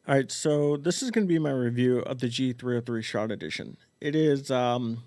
All right, so this is going to be my review of the G303 Shroud Edition. It is, to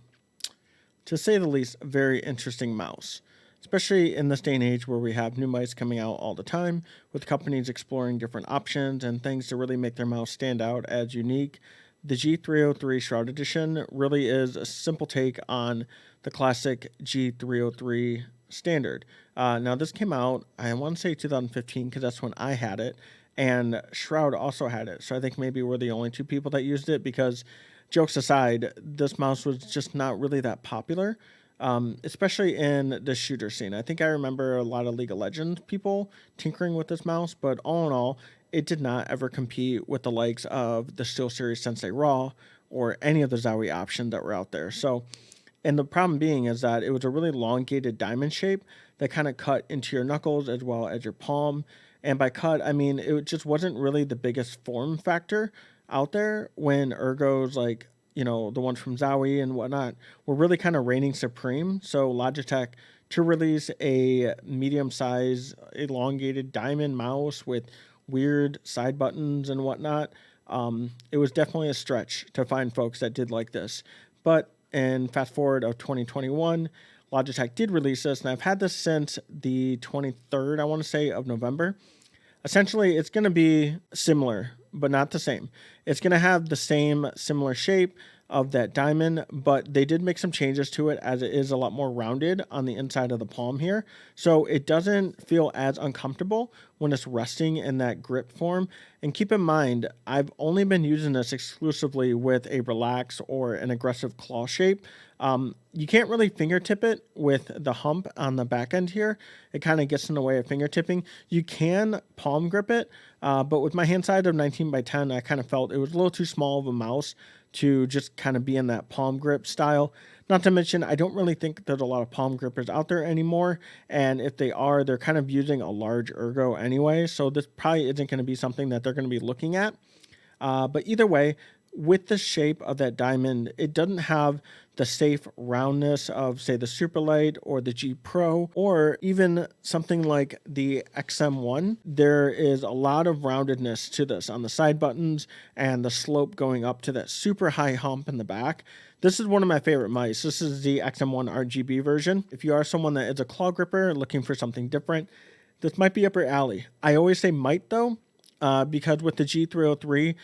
say the least, a very interesting mouse, especially in this day and age where we have new mice coming out all the time, with companies exploring different options and things to really make their mouse stand out as unique. The G303 Shroud Edition really is a simple take on the classic G303 standard. Now, this came out, I want to say 2015, because that's when I had it, and Shroud also had it. So I think maybe we're the only two people that used it because, jokes aside, this mouse was just not really that popular, especially in the shooter scene. I think I remember a lot of League of Legends people tinkering with this mouse, but all in all, it did not ever compete with the likes of the SteelSeries Sensei Raw or any of the Zowie options that were out there. So, and the problem being is that it was a really elongated diamond shape that kind of cut into your knuckles as well as your palm. And by cut, I mean it just wasn't really the biggest form factor out there when ergos like, the ones from Zowie and whatnot were really kind of reigning supreme. So Logitech to release a medium size elongated diamond mouse with weird side buttons and whatnot, it was definitely a stretch to find folks that did like this. But in fast forward of 2021, Logitech did release this, and I've had this since the 23rd, I want to say, of November. Essentially, it's going to be similar, but not the same. It's going to have the same similar shape of that diamond, but they did make some changes to it as it is a lot more rounded on the inside of the palm here. So it doesn't feel as uncomfortable when it's resting in that grip form. And keep in mind, I've only been using this exclusively with a relaxed or an aggressive claw shape. You can't really fingertip it with the hump on the back end here. It kind of gets in the way of fingertipping. You can palm grip it, but with my hand size of 19 by 10, I kind of felt it was a little too small of a mouse to just kind of be in that palm grip style. Not to mention, I don't really think there's a lot of palm grippers out there anymore. And if they are, they're kind of using a large ergo anyway. So this probably isn't going to be something that they're going to be looking at. But either way, with the shape of that diamond, it doesn't have the safe roundness of, say, the Superlight or the G Pro, or even something like the XM1. There is a lot of roundedness to this on the side buttons and the slope going up to that super high hump in the back. This is one of my favorite mice. This is the XM1 RGB version. If you are someone that is a claw gripper looking for something different, this might be up your alley. I always say might though, because with the G303,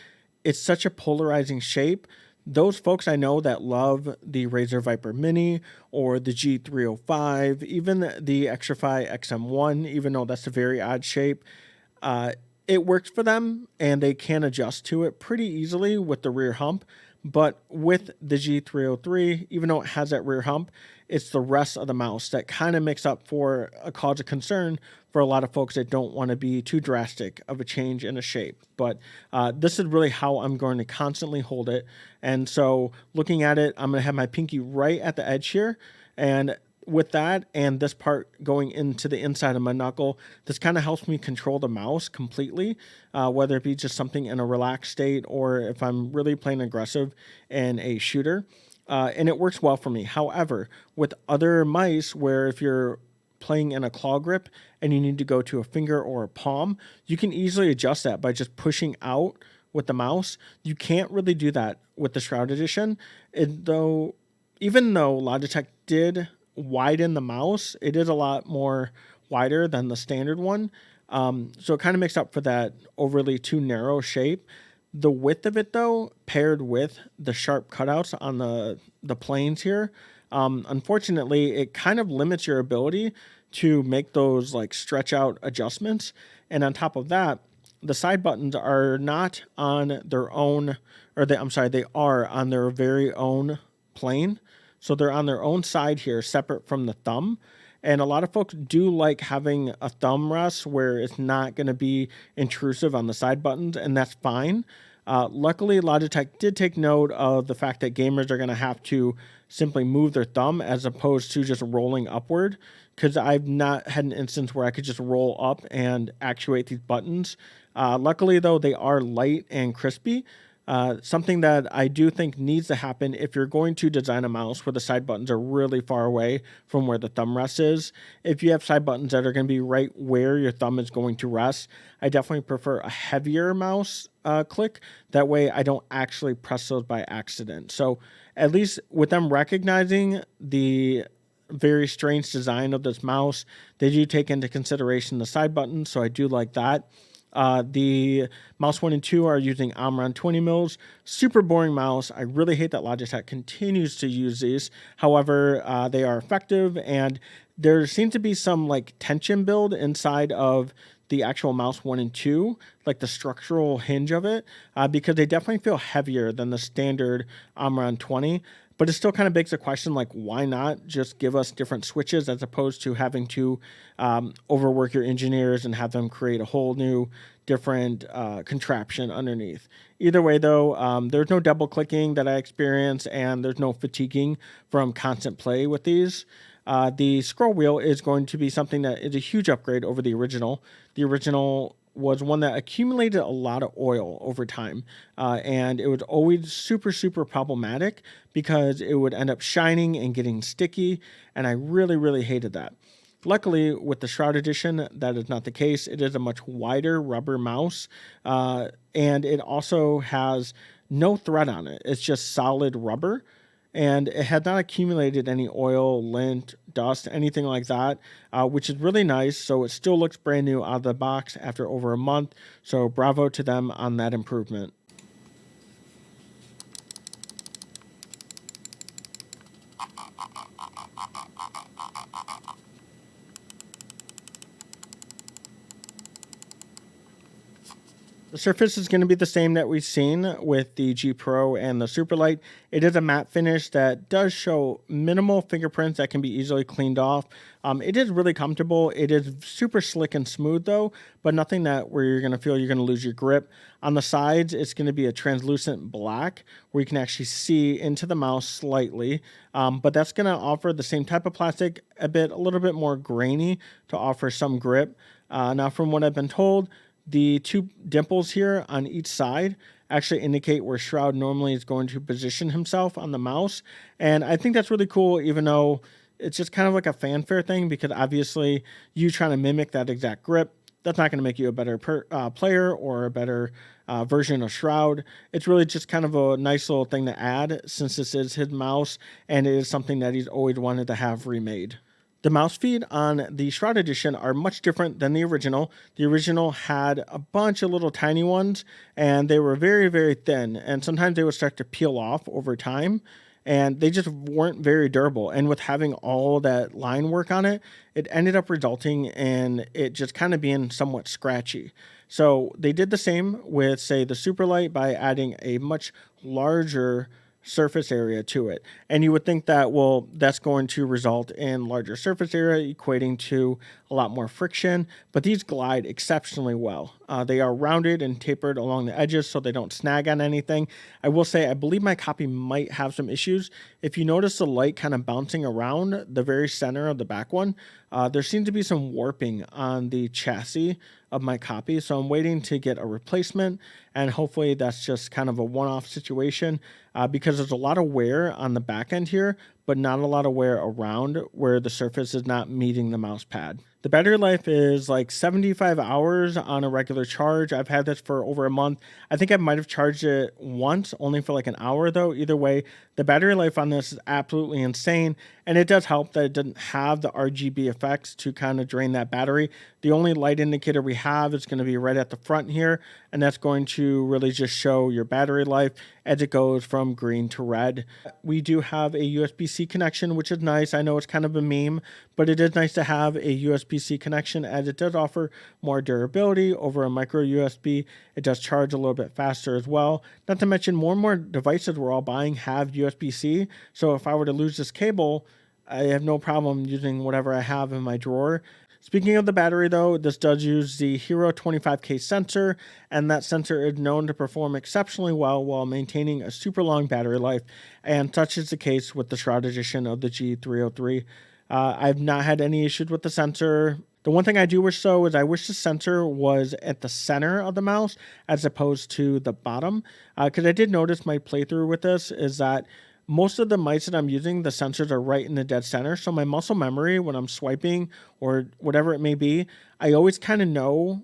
it's such a polarizing shape. Those folks I know that love the Razer Viper Mini or the G305, even the Xtrfy XM1, even though that's a very odd shape, it works for them and they can adjust to it pretty easily with the rear hump. But with the G303, even though it has that rear hump, it's the rest of the mouse that kind of makes up for a cause of concern for a lot of folks that don't want to be too drastic of a change in a shape. But this is really how I'm going to constantly hold it. And so looking at it, I'm going to have my pinky right at the edge here. And with that and this part going into the inside of my knuckle, this kind of helps me control the mouse completely, whether it be just something in a relaxed state or if I'm really playing aggressive in a shooter. And it works well for me. However, with other mice where if you're playing in a claw grip and you need to go to a finger or a palm, you can easily adjust that by just pushing out with the mouse. You can't really do that with the Shroud Edition. Even though Logitech did widen the mouse, it is a lot more wider than the standard one. So it kind of makes up for that overly too narrow shape. The width of it, though, paired with the sharp cutouts on the planes here, unfortunately, it kind of limits your ability to make those like stretch out adjustments. And on top of that, the side buttons are not on their own, they are on their very own plane. So they're on their own side here, separate from the thumb. And a lot of folks do like having a thumb rest where it's not going to be intrusive on the side buttons, and that's fine. Luckily, Logitech did take note of the fact that gamers are going to have to simply move their thumb as opposed to just rolling upward, because I've not had an instance where I could just roll up and actuate these buttons. Luckily, though, they are light and crispy. Something that I do think needs to happen if you're going to design a mouse where the side buttons are really far away from where the thumb rest is. If you have side buttons that are going to be right where your thumb is going to rest, I definitely prefer a heavier mouse click. That way I don't actually press those by accident. So at least with them recognizing the very strange design of this mouse, they do take into consideration the side buttons, so I do like that. The mouse 1 and 2 are using Omron 20 mils. Super boring mouse. I really hate that Logitech continues to use these. However, they are effective, and there seems to be some like tension build inside of the actual mouse 1 and 2, like the structural hinge of it, because they definitely feel heavier than the standard Omron 20. But it still kind of begs the question, like, why not just give us different switches as opposed to having to overwork your engineers and have them create a whole new different contraption underneath. Either way, though, there's no double clicking that I experience, and there's no fatiguing from constant play with these. The scroll wheel is going to be something that is a huge upgrade over the original. The original was one that accumulated a lot of oil over time. And it was always super, super problematic because it would end up shining and getting sticky. And I really, really hated that. Luckily, with the Shroud Edition, that is not the case. It is a much wider rubber mouse. And it also has no thread on it. It's just solid rubber. And it had not accumulated any oil, lint, dust, anything like that, which is really nice. So it still looks brand new out of the box after over a month. So bravo to them on that improvement. The surface is going to be the same that we've seen with the G Pro and the Superlight. It is a matte finish that does show minimal fingerprints that can be easily cleaned off. It is really comfortable. It is super slick and smooth though, but nothing that where you're going to feel you're going to lose your grip. On the sides, it's going to be a translucent black where you can actually see into the mouse slightly, but that's going to offer the same type of plastic, a little bit more grainy to offer some grip. Now, from what I've been told, the two dimples here on each side actually indicate where Shroud normally is going to position himself on the mouse. And I think that's really cool, even though it's just kind of like a fanfare thing, because obviously you trying to mimic that exact grip, that's not going to make you a better player or a better version of Shroud. It's really just kind of a nice little thing to add since this is his mouse and it is something that he's always wanted to have remade. The mouse feet on the Shroud Edition are much different than the original. The original had a bunch of little tiny ones, and they were very, very thin, and sometimes they would start to peel off over time, and they just weren't very durable. And with having all that line work on it, it ended up resulting in it just kind of being somewhat scratchy. So they did the same with, say, the Superlight by adding a much larger surface area to it. And you would think that, well, that's going to result in larger surface area, equating to a lot more friction, but these glide exceptionally well. They are rounded and tapered along the edges so they don't snag on anything. I will say, I believe my copy might have some issues. If you notice the light kind of bouncing around the very center of the back one, there seems to be some warping on the chassis of my copy. So I'm waiting to get a replacement, and hopefully that's just kind of a one-off situation because there's a lot of wear on the back end here, but not a lot of wear around where the surface is not meeting the mouse pad. The battery life is like 75 hours on a regular charge. I've had this for over a month. I think I might have charged it once, only for like an hour though. Either way, the battery life on this is absolutely insane. And it does help that it doesn't have the RGB effects to kind of drain that battery. The only light indicator we have is going to be right at the front here, and that's going to really just show your battery life as it goes from green to red. We do have a USB-C connection, which is nice. I know it's kind of a meme, but it is nice to have a USB-C connection as it does offer more durability over a micro USB. It does charge a little bit faster as well. Not to mention more and more devices we're all buying have USB-C. So if I were to lose this cable, I have no problem using whatever I have in my drawer. Speaking of the battery though, this does use the Hero 25K sensor, and that sensor is known to perform exceptionally well while maintaining a super long battery life, and such is the case with the Shroud Edition of the G303. I've not had any issues with the sensor. The one thing I do wish though is I wish the sensor was at the center of the mouse as opposed to the bottom. Because I did notice my playthrough with this is that most of the mice that I'm using, the sensors are right in the dead center. So my muscle memory when I'm swiping or whatever it may be, I always kind of know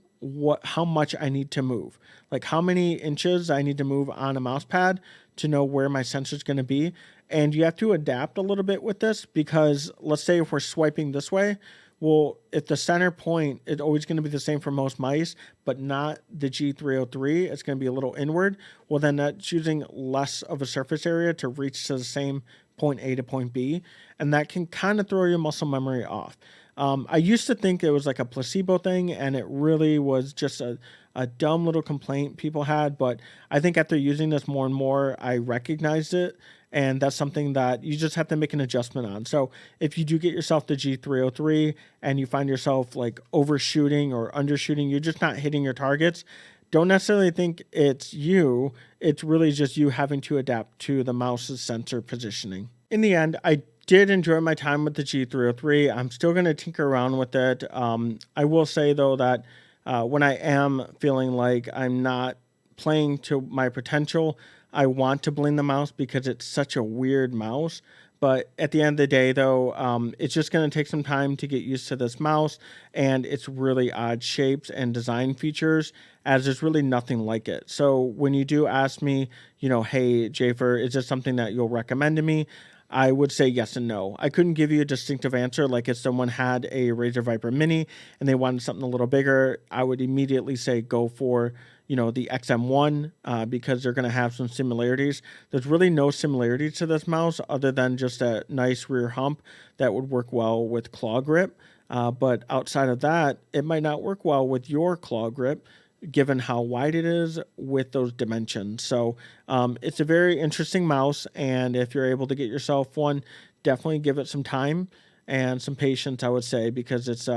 how much I need to move, like how many inches I need to move on a mouse pad to know where my sensor is going to be. And you have to adapt a little bit with this because let's say if we're swiping this way, well, if the center point is always going to be the same for most mice, but not the G303, it's going to be a little inward. Well, then that's using less of a surface area to reach to the same point A to point B. And that can kind of throw your muscle memory off. I used to think it was like a placebo thing, and it really was just a dumb little complaint people had. But I think after using this more and more, I recognized it. And that's something that you just have to make an adjustment on. So if you do get yourself the G303 and you find yourself like overshooting or undershooting, you're just not hitting your targets, don't necessarily think it's you. It's really just you having to adapt to the mouse's sensor positioning. In the end, I did enjoy my time with the G303. I'm still going to tinker around with it. I will say, though, that when I am feeling like I'm not playing to my potential, I want to bling the mouse because it's such a weird mouse. But at the end of the day, though, it's just going to take some time to get used to this mouse and its really odd shapes and design features, as there's really nothing like it. So when you do ask me, hey, Jafer, is this something that you'll recommend to me? I would say yes and no. I couldn't give you a distinctive answer. Like if someone had a Razer Viper Mini and they wanted something a little bigger, I would immediately say go for, the XM1 because they're going to have some similarities. There's really no similarities to this mouse other than just a nice rear hump that would work well with claw grip. But outside of that, it might not work well with your claw grip given how wide it is with those dimensions. So it's a very interesting mouse, and if you're able to get yourself one, definitely give it some time and some patience, I would say, because it's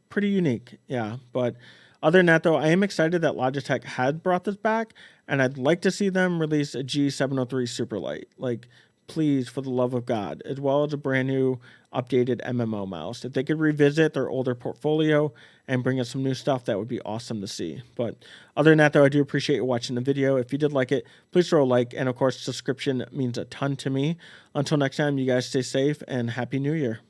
pretty unique. Yeah, but other than that, though, I am excited that Logitech had brought this back, and I'd like to see them release a G703 Superlight. Like, please, for the love of God, as well as a brand new updated MMO mouse. If they could revisit their older portfolio and bring us some new stuff, that would be awesome to see. But other than that, though, I do appreciate you watching the video. If you did like it, please throw a like. And of course, subscription means a ton to me. Until next time, you guys stay safe and Happy New Year.